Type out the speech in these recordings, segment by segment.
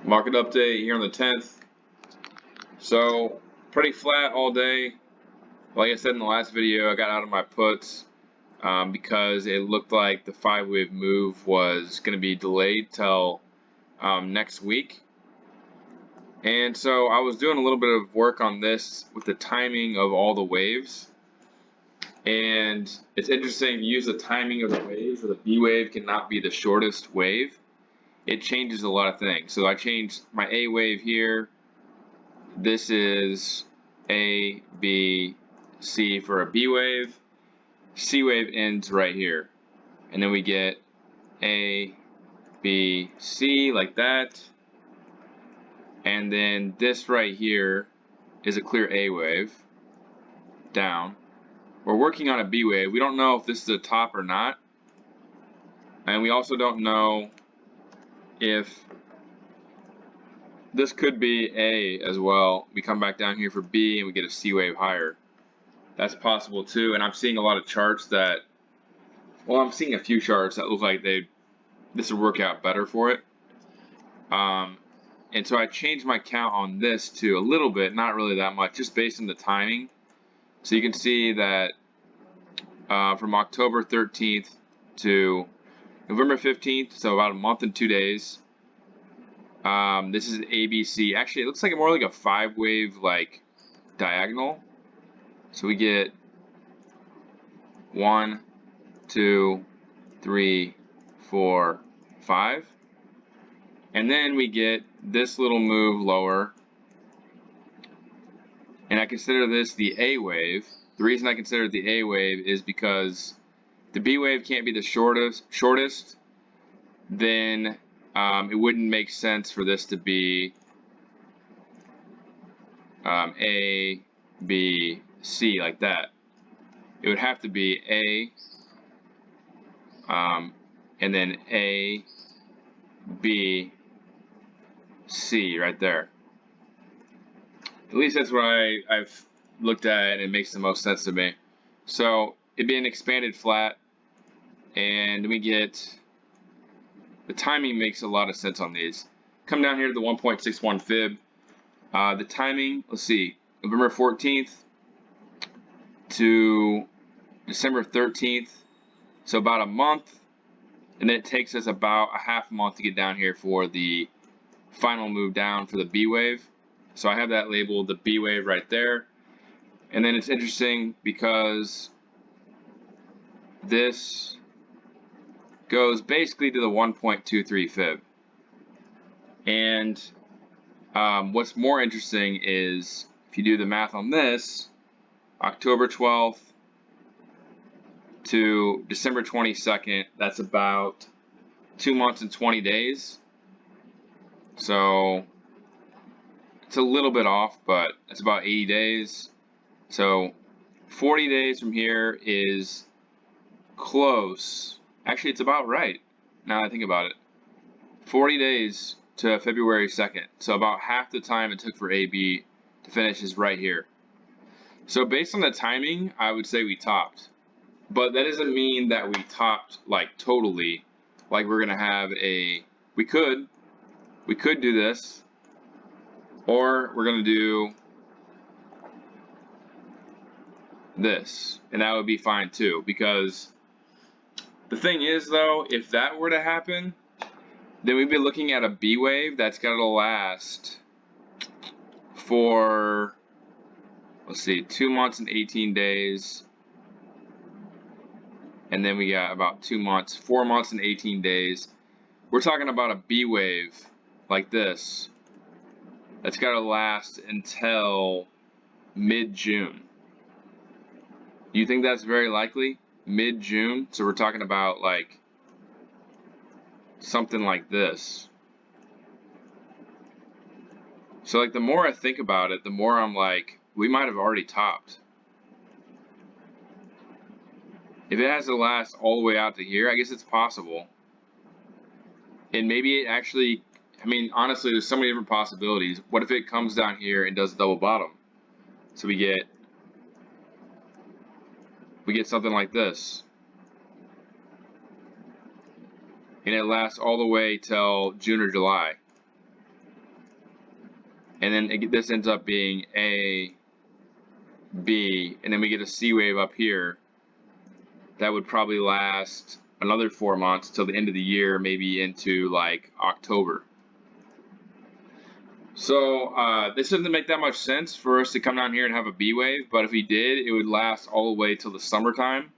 Market update here on the 10th. So pretty flat all day. Like I said in the last video, I got out of my puts because it looked like the 5-wave move was going to be delayed till next week. And so I was doing a little bit of work on this with the timing of all the waves. And it's interesting to use the timing of the waves, where the B wave cannot be the shortest wave. It changes a lot of things. So I changed my A wave here. This is A, B, C for a B wave. C wave ends right here. And then we get A, B, C like that. And then this right here is a clear A wave down. We're working on a B wave. We don't know if this is a top or not. And we also don't know if this could be A as well. We come back down here for B and we get a C wave higher. That's possible too. And I'm seeing a lot of charts that, well, I'm seeing a few charts that look like this would work out better for it. And so I changed my count on this to a little bit, not really that much, just based on the timing. So you can see that from October 13th to November 15th, so about a month and 2 days. This is ABC. Actually, it looks like more like a 5-wave like diagonal. So we get 1, 2, 3, 4, 5. And then we get this little move lower. And I consider this the A wave. The reason I consider it the A wave is because the B wave can't be the shortest, then it wouldn't make sense for this to be A, B, C like that. It would have to be A, and then A, B, C right there. At least that's what I've looked at, and it makes the most sense to me. So it'd be an expanded flat, and we get the timing makes a lot of sense on these. Come down here to the 1.61 fib. The timing, let's see, November 14th to December 13th, so about a month, and then it takes us about a half month to get down here for the final move down for the B wave. So I have that labeled the B wave right there. And then it's interesting because this goes basically to the 1.23 fib. And what's more interesting is if you do the math on this, October 12th to December 22nd, that's about 2 months and 20 days. So it's a little bit off, but it's about 80 days. So 40 days from here is close. Actually, it's about right now I think about it. 40 days to February 2nd. So about half the time it took for AB to finish is right here. So based on the timing, I would say we topped. But that doesn't mean that we topped like totally. Like we're gonna have we could do this, or we're gonna do this, and that would be fine too. Because the thing is though, if that were to happen, then we'd be looking at a B wave that's got to last for, let's see, 2 months and 18 days. And then we got about 2 months, 4 months and 18 days. We're talking about a B wave like this. That's got to last until mid-June. You think that's very likely? Mid-June? So we're talking about like something like this. So like the more I think about it, the more I'm like, we might have already topped. If it has to last all the way out to here, I guess it's possible. And maybe it actually, I mean, honestly, there's so many different possibilities. What if it comes down here and does a double bottom? So we get something like this. And it lasts all the way till June or July. and then this ends up being A, B, and then we get a C wave up here that would probably last another 4 months till the end of the year, maybe into like October. So this doesn't make that much sense for us to come down here and have a B wave, but if we did, it would last all the way till the summertime,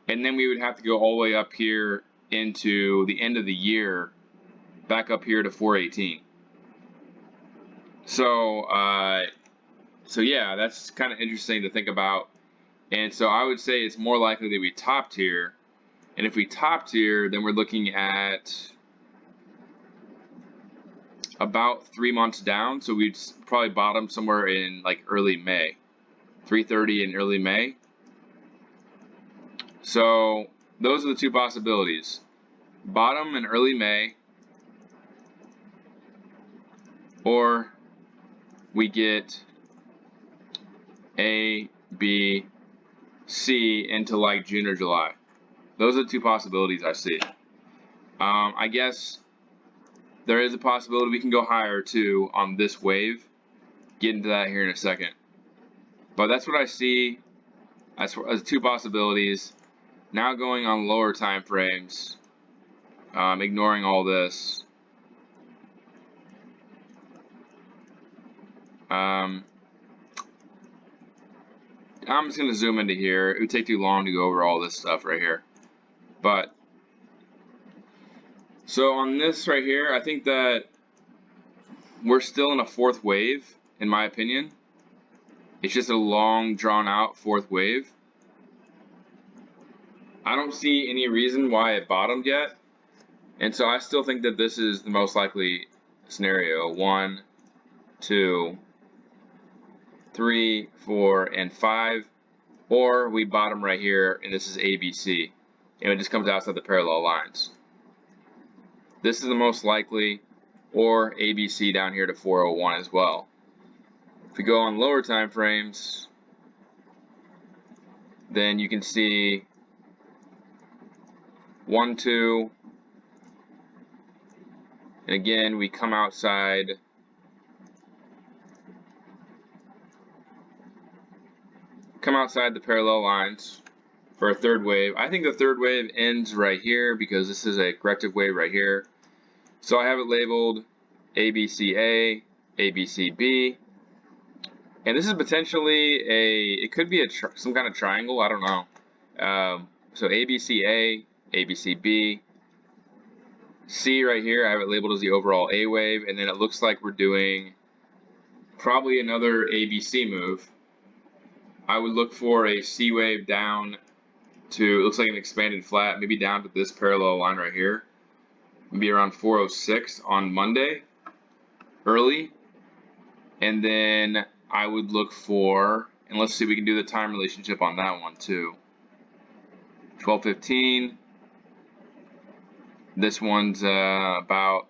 and then we would have to go all the way up here into the end of the year, back up here to 418. So yeah, that's kind of interesting to think about. And so I would say it's more likely that we topped here, and if we topped here, then we're looking at about 3 months down, so we'd probably bottom somewhere in like early May, 330 in early May. So those are the two possibilities: bottom in early May, or we get A, B, C into like June or July. Those are the two possibilities I see. I guess there is a possibility we can go higher too on this wave. Get into that here in a second. But that's what I see as two possibilities. Now going on lower time frames, ignoring all this. I'm just going to zoom into here. It would take too long to go over all this stuff right here. But so on this right here, I think that we're still in a fourth wave, in my opinion. It's just a long, drawn-out fourth wave. I don't see any reason why it bottomed yet, and so I still think that this is the most likely scenario. 1, 2, 3, 4, and 5, or we bottom right here, and this is ABC, and it just comes outside the parallel lines. This is the most likely, or ABC down here to 401 as well. If we go on lower time frames, then you can see 1, 2, and again we come outside the parallel lines for a third wave. I think the third wave ends right here because this is a corrective wave right here. So I have it labeled ABCA, ABCB, and this is potentially it could be some kind of triangle, I don't know. So ABCA, ABCB, C right here, I have it labeled as the overall A wave, and then it looks like we're doing probably another ABC move. I would look for a C wave down to, it looks like an expanded flat, maybe down to this parallel line right here, maybe around 406 on Monday, early, and then I would look for, and let's see if we can do the time relationship on that one too. 12:15. This one's about,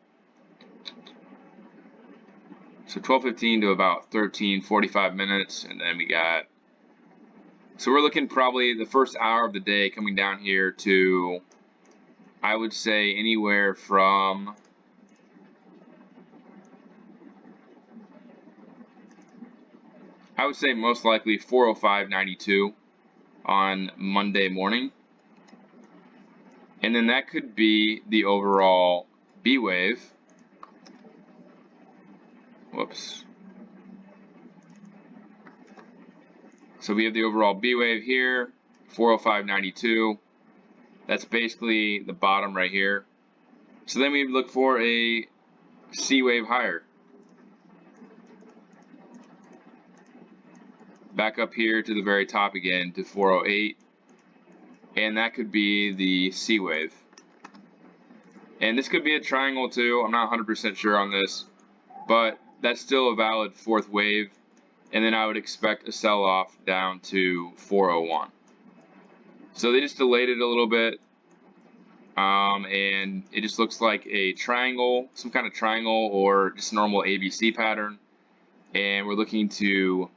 so 12:15 to about 13:45 minutes, and then we got, so we're looking probably the first hour of the day coming down here to, I would say anywhere from I would say most likely 405.92 on Monday morning. And then that could be the overall B wave. Whoops. So we have the overall B wave here, 405.92. That's basically the bottom right here. So then we look for a C wave higher. Back up here to the very top again to 408. And that could be the C wave. And this could be a triangle too. I'm not 100% sure on this, but that's still a valid fourth wave. And then I would expect a sell-off down to 401. So they just delayed it a little bit, and it just looks like a triangle, some kind of triangle, or just normal ABC pattern. And we're looking to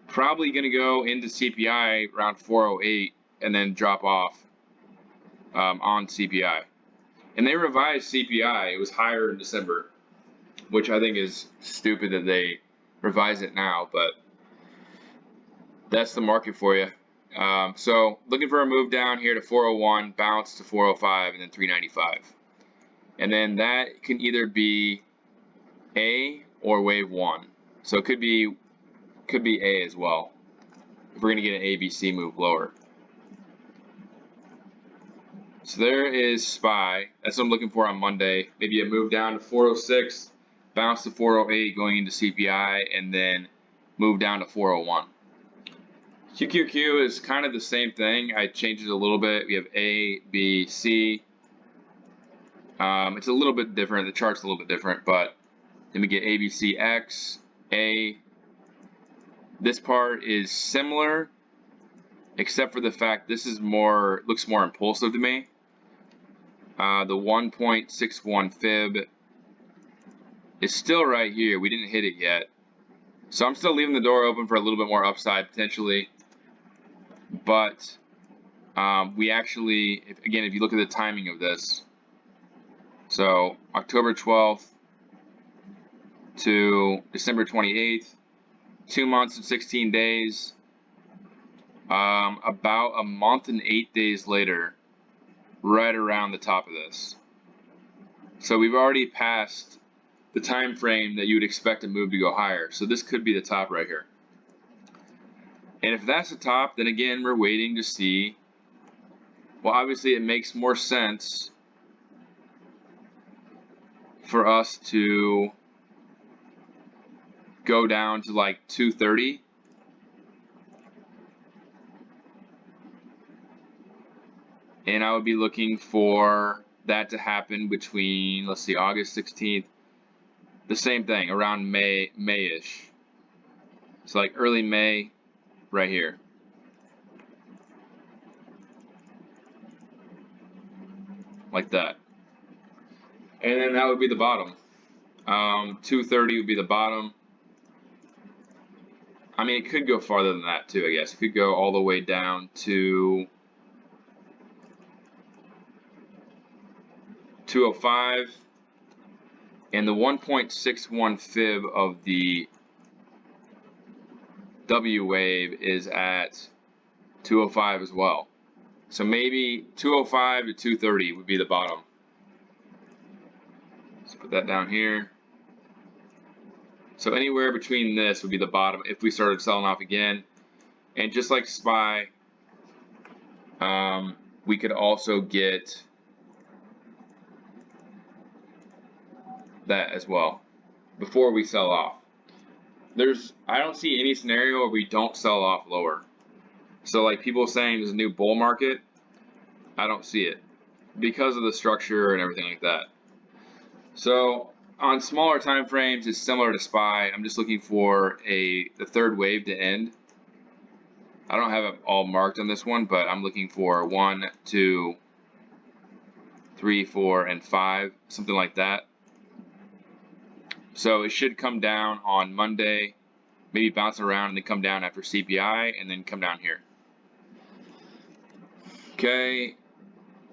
probably going to go into CPI around 408 and then drop off on CPI. And they revised CPI. It was higher in December. which I think is stupid that they revise it now, but that's the market for you. So looking for a move down here to 401, bounce to 405, and then 395. And then that can either be A or wave 1. So it could be A as well, if we're going to get an ABC move lower. So there is SPY. That's what I'm looking for on Monday. Maybe a move down to 406, bounce to 408 going into CPI, and then move down to 401. QQQ is kind of the same thing. I changed it a little bit. We have A, B, C. It's a little bit different. The chart's a little bit different, but then we get ABCX, A. This part is similar, except for the fact this is looks more impulsive to me. The 1.61 fib is still right here. We didn't hit it yet. So I'm still leaving the door open for a little bit more upside potentially. But we actually, if you look at the timing of this, so October 12th to December 28th, 2 months and 16 days, about a month and 8 days later, right around the top of this. So we've already passed the time frame that you would expect a move to go higher. So this could be the top right here. And if that's the top, then again, we're waiting to see. Well, obviously it makes more sense for us to go down to like 230. And I would be looking for that to happen between, let's see, August 16th. The same thing, around May-ish. So like early May, right here. Like that. And then that would be the bottom. 230 would be the bottom. I mean, it could go farther than that too, I guess. It could go all the way down to 205. And the 1.61 fib of the W wave is at 205 as well. So maybe 205 to 230 would be the bottom. Let's put that down here. So anywhere between this would be the bottom if we started selling off again. And just like SPY, we could also get that as well before we sell off. I don't see any scenario where we don't sell off lower. So like people saying there's a new bull market, I don't see it because of the structure and everything like that. So on smaller time frames, it's similar to SPY. I'm just looking for the third wave to end. I don't have it all marked on this one, but I'm looking for 1, 2, 3, 4, and 5, something like that. So it should come down on Monday, maybe bounce around and then come down after CPI and then come down here. Okay,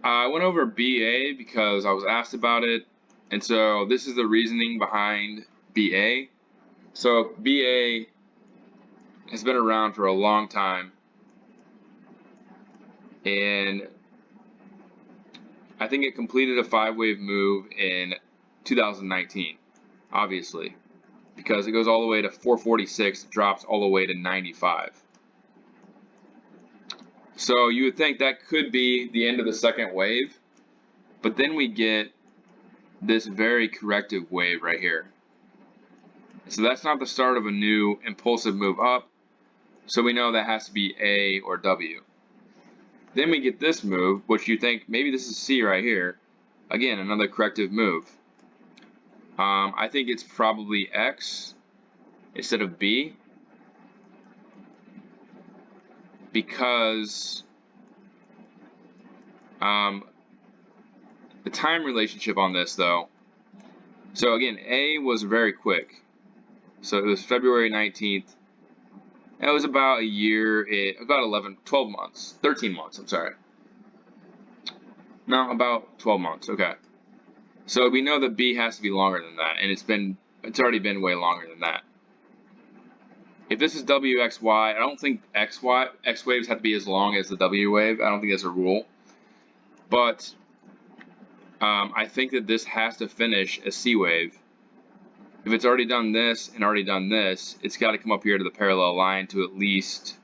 I went over BA because I was asked about it, and so this is the reasoning behind BA. So BA has been around for a long time, and I think it completed a 5-wave move in 2019. Obviously, because it goes all the way to 446, drops all the way to 95. So you would think that could be the end of the second wave, but then we get this very corrective wave right here. So that's not the start of a new impulsive move up, so we know that has to be A or W. Then we get this move, which you think maybe this is C right here. Again, another corrective move. I think it's probably X instead of B, because the time relationship on this though. So again, A was very quick. So it was February 19th. It was about a year, about 12 months, 13 months, I'm sorry. No, about 12 months, okay. So we know that B has to be longer than that, and it's been It's already been way longer than that. If this is WXY, I don't think X waves have to be as long as the W wave. I don't think that's a rule. But I think that this has to finish a C wave. If it's already done this and already done this, it's got to come up here to the parallel line to at least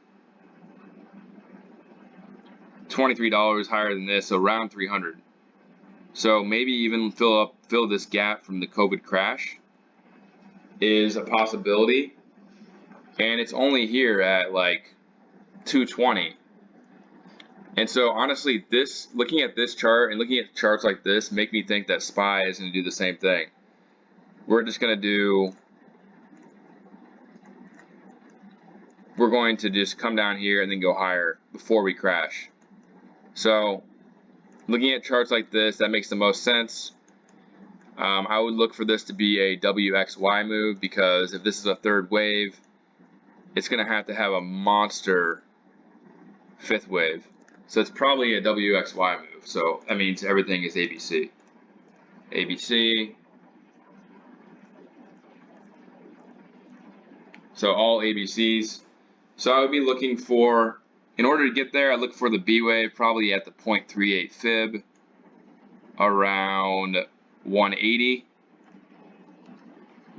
$23 higher than this, so around 300. So maybe even fill this gap from the COVID crash is a possibility. And it's only here at like 220. And so honestly, looking at this chart and looking at charts like this make me think that SPY is going to do the same thing. We're going to just come down here and then go higher before we crash. So looking at charts like this, that makes the most sense. I would look for this to be a WXY move, because if this is a third wave, it's going to have a monster fifth wave. So it's probably a WXY move. So that means everything is ABC. ABC. So all ABCs. So I would be looking for, in order to get there, I look for the B wave probably at the 0.38 fib around 180.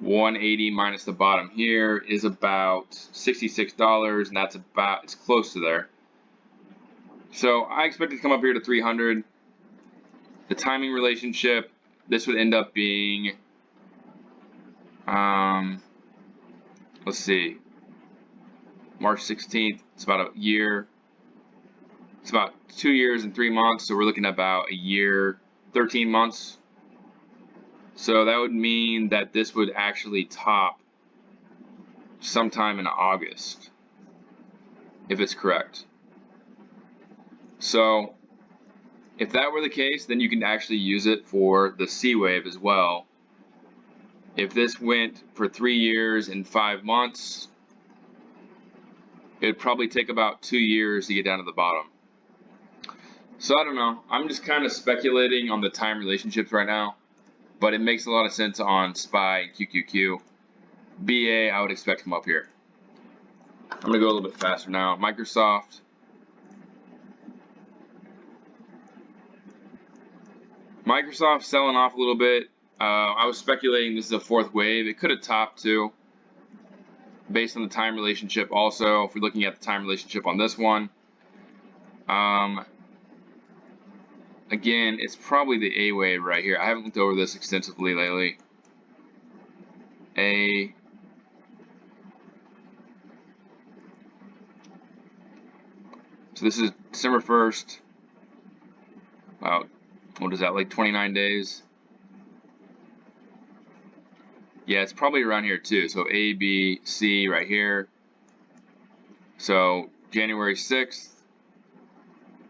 180 minus the bottom here is about $66, and it's close to there. So I expect it to come up here to 300. The timing relationship, this would end up being, let's see, March 16th, it's about a year. It's about 2 years and 3 months, so we're looking at about a year, 13 months. So that would mean that this would actually top sometime in August, if it's correct. So if that were the case, then you can actually use it for the C wave as well. If this went for 3 years and 5 months, it would probably take about 2 years to get down to the bottom. So I don't know. I'm just kind of speculating on the time relationships right now, but it makes a lot of sense on SPY and QQQ. BA, I would expect to come up here. I'm going to go a little bit faster now. Microsoft. Microsoft selling off a little bit. I was speculating this is a fourth wave. It could have topped too, based on the time relationship also, if we're looking at the time relationship on this one. Again, it's probably the A wave right here. I haven't looked over this extensively lately. A. So this is December 1st. About, what is that, like 29 days? Yeah, it's probably around here too. So A, B, C right here. So January 6th.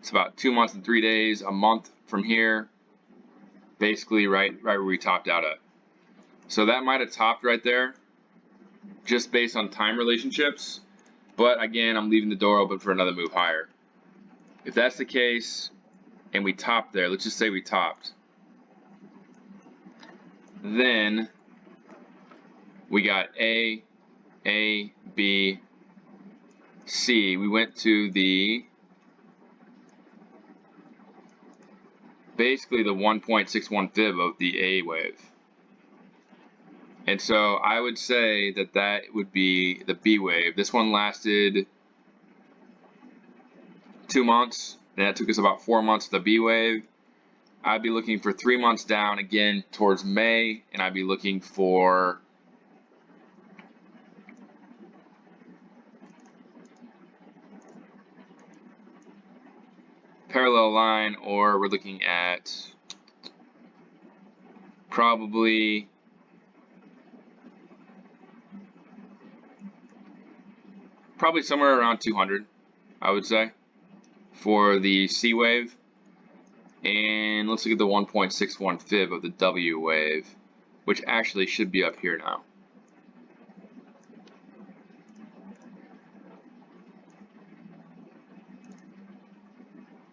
It's about 2 months and 3 days, a month from here. Basically right where we topped out at. So that might have topped right there, just based on time relationships. But again, I'm leaving the door open for another move higher. If that's the case, and we topped there, let's just say we topped, then we got A, B, C. We went to basically the 1.61 fib of the A wave. And so I would say that would be the B wave. This one lasted 2 months, and that took us about 4 months to the B wave. I'd be looking for 3 months down again towards May, and I'd be looking for parallel line, or we're looking at probably somewhere around 200, I would say, for the C wave. And let's look at the 1.61 fib of the W wave, which actually should be up here now.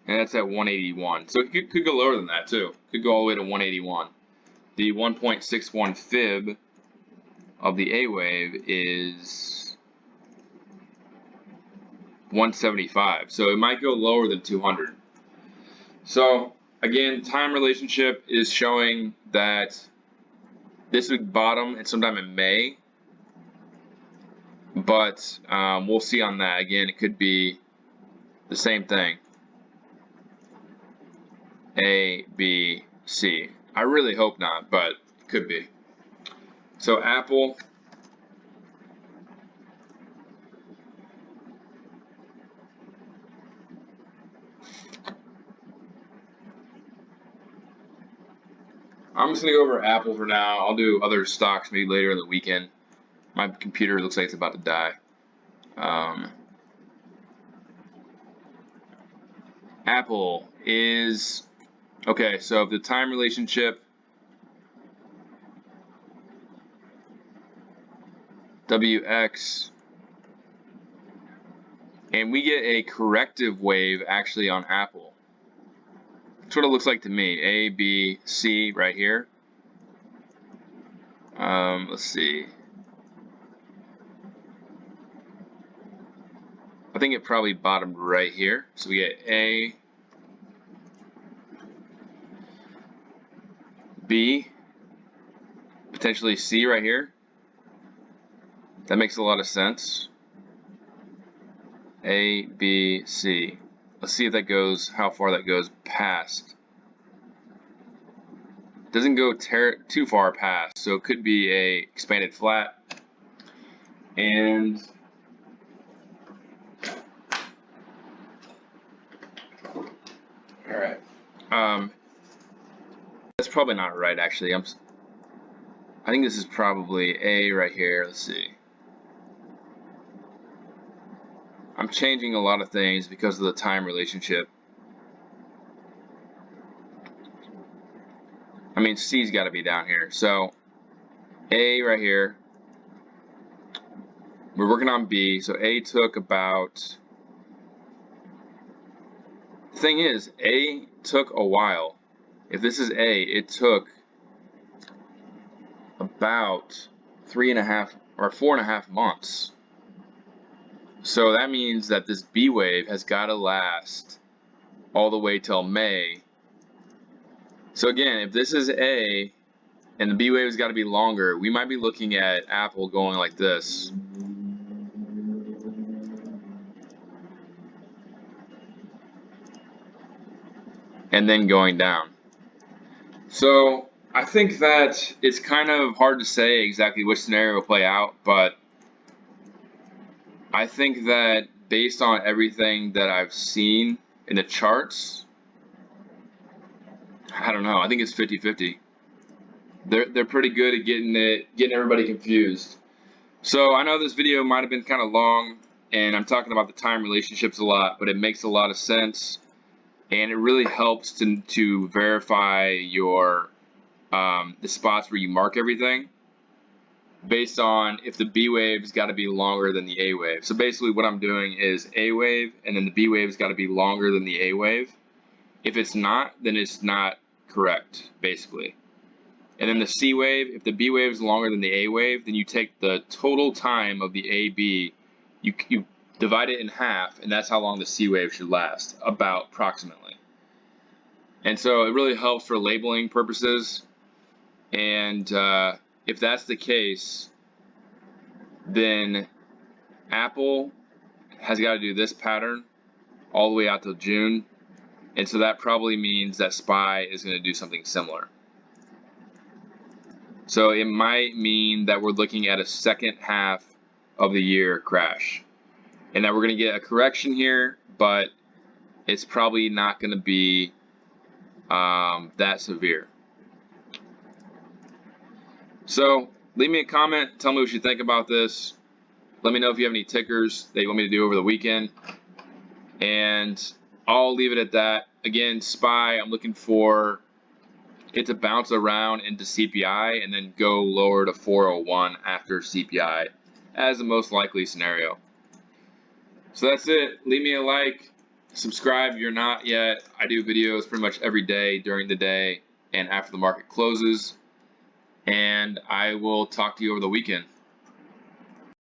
And that's at 181. So it could go lower than that too. Could go all the way to 181. The 1.61 fib of the A wave is 175. So it might go lower than 200. So again, time relationship is showing that this would bottom at sometime in May, but we'll see on that. Again, it could be the same thing. A, B, C. I really hope not, but it could be. So Apple, I'm just gonna go over Apple for now. I'll do other stocks maybe later in the weekend. My computer looks like it's about to die. Apple is, okay, so if the time relationship, WX, and we get a corrective wave actually on Apple. That's what it looks like to me. A, B, C right here. Let's see. I think it probably bottomed right here. So we get A, B, potentially C right here. That makes a lot of sense. A, B, C. Let's see if that goes, how far that goes past. Doesn't go too far past, so it could be a expanded flat. And all right, that's probably not right actually. I think this is probably A right here. Let's see. I'm changing a lot of things because of the time relationship. I mean, C's got to be down here. So A right here. We're working on B. So A took about. The thing is, A took a while. If this is A, it took about 3.5 or 4.5 months. So that means that this B wave has got to last all the way till May. So again, if this is A and the B wave has got to be longer, we might be looking at Apple going like this. And then going down. So I think that it's kind of hard to say exactly which scenario will play out, but I think that based on everything that I've seen in the charts, I don't know. I think it's 50-50. They're pretty good at getting everybody confused. So I know this video might have been kind of long, and I'm talking about the time relationships a lot, but it makes a lot of sense, and it really helps to verify your the spots where you mark everything based on if the B wave's got to be longer than the A wave. So basically what I'm doing is A wave, and then the B wave's got to be longer than the A wave. If it's not, then it's not correct, basically. And then the C wave, if the B wave is longer than the A wave, then you take the total time of the AB, you divide it in half, and that's how long the C wave should last, about approximately. And so it really helps for labeling purposes. And if that's the case, then Apple has got to do this pattern all the way out till June. And so that probably means that SPY is going to do something similar. So it might mean that we're looking at a second half of the year crash. And that we're going to get a correction here, but it's probably not going to be that severe. So leave me a comment. Tell me what you think about this. Let me know if you have any tickers that you want me to do over the weekend. And I'll leave it at that. Again, SPY, I'm looking for it to bounce around into CPI and then go lower to 401 after CPI as the most likely scenario. So that's it. Leave me a like. Subscribe if you're not yet. I do videos pretty much every day during the day and after the market closes. And I will talk to you over the weekend.